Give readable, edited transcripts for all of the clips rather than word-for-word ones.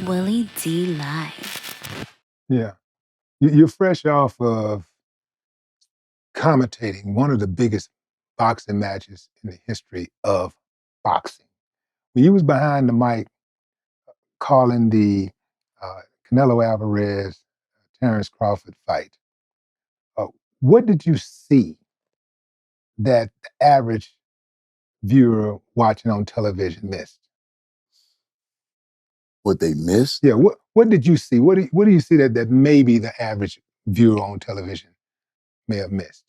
Willie D. Live. Yeah. You're fresh off of commentating one of the biggest boxing matches in the history of boxing. When you was behind the mic calling the Canelo Alvarez, Terrence Crawford fight, uh, what did you see that the average viewer watching on television missed? What they missed? Yeah, what did you see? What do you see that maybe the average viewer on television may have missed?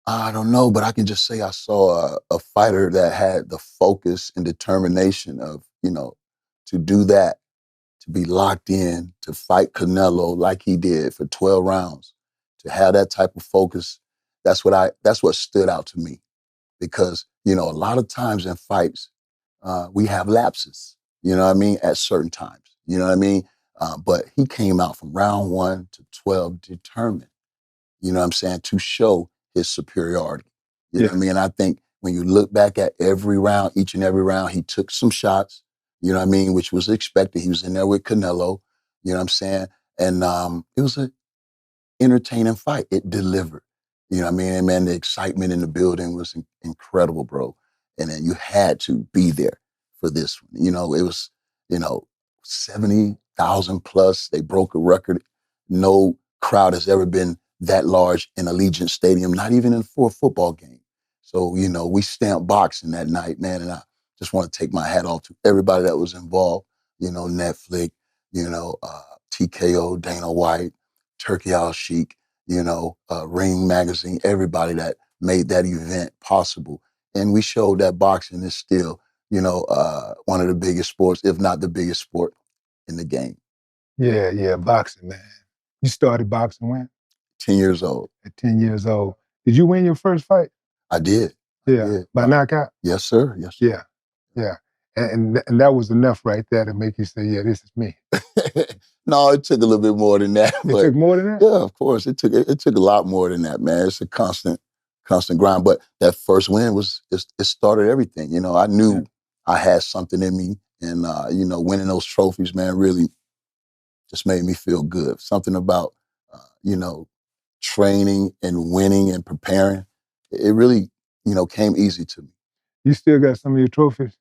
I don't know, but I can just say I saw a fighter that had the focus and determination of, to do that, to be locked in, to fight Canelo like he did for 12 rounds, to have that type of focus. That's what stood out to me because, a lot of times in fights, we have lapses, you know what I mean, at certain times, you know what I mean? But he came out from round 1 to 12 determined, you know what I'm saying, to show his superiority. You know what I mean? And I think when you look back at every round, each and every round, he took some shots, you know what I mean, which was expected. He was in there with Canelo, you know what I'm saying? And it was an entertaining fight. It delivered. You know what I mean? And man, the excitement in the building was incredible, bro. And then you had to be there for this one. It was, 70,000 plus. They broke a record. No crowd has ever been that large in Allegiant Stadium, not even for a football game. So, we stamped boxing that night, man. And I just want to take my hat off to everybody that was involved. Netflix, TKO, Dana White, Turkey Al Sheik, Ring Magazine, everybody that made that event possible. And we showed that boxing is still, one of the biggest sports, if not the biggest sport in the game. Yeah, boxing, man. You started boxing when? 10 years old. At 10 years old. Did you win your first fight? I did. Yeah. By knockout? Yes, sir. Yes, sir. Yeah. And that was enough right there to make you say, yeah, this is me. No, it took a little bit more than that. It took more than that? Yeah, of course. It took a lot more than that, man. It's a constant grind. But that first win it started everything. I knew I had something in me. And, winning those trophies, man, really just made me feel good. Something about, training and winning and preparing. It really, came easy to me. You still got some of your trophies?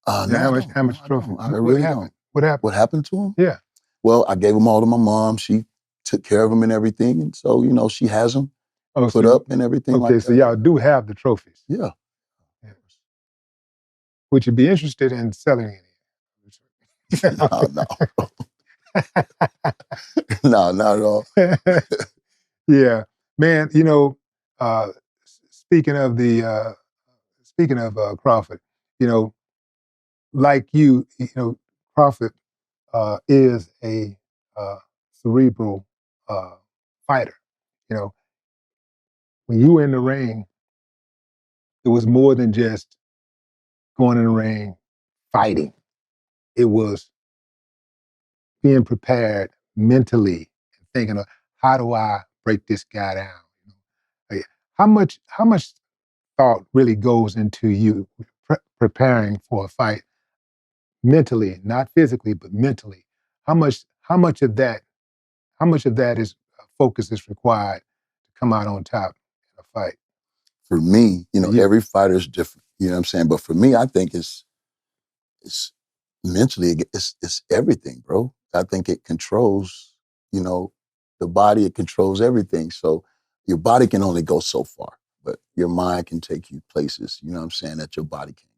No, how much trophies? I really don't. What happened? What happened to them? Yeah. Well, I gave them all to my mom. She took care of them and everything. And so, she has them put up and everything like that. Okay, so y'all do have the trophies. Yeah. Would you be interested in selling any? No. No, not at all. Yeah. Man, speaking of Crawford, like you, Crawford is a cerebral fighter. When you were in the ring, it was more than just going in the ring, fighting. It was being prepared mentally and thinking of how do I break this guy down? How much thought really goes into you preparing for a fight mentally, not physically, but mentally? How much of that is focus is required to come out on top in a fight? For me, every fighter is different. You know what I'm saying? But for me, I think it's mentally, it's everything, bro. I think it controls, the body, it controls everything. So your body can only go so far, but your mind can take you places, you know what I'm saying, that your body can't.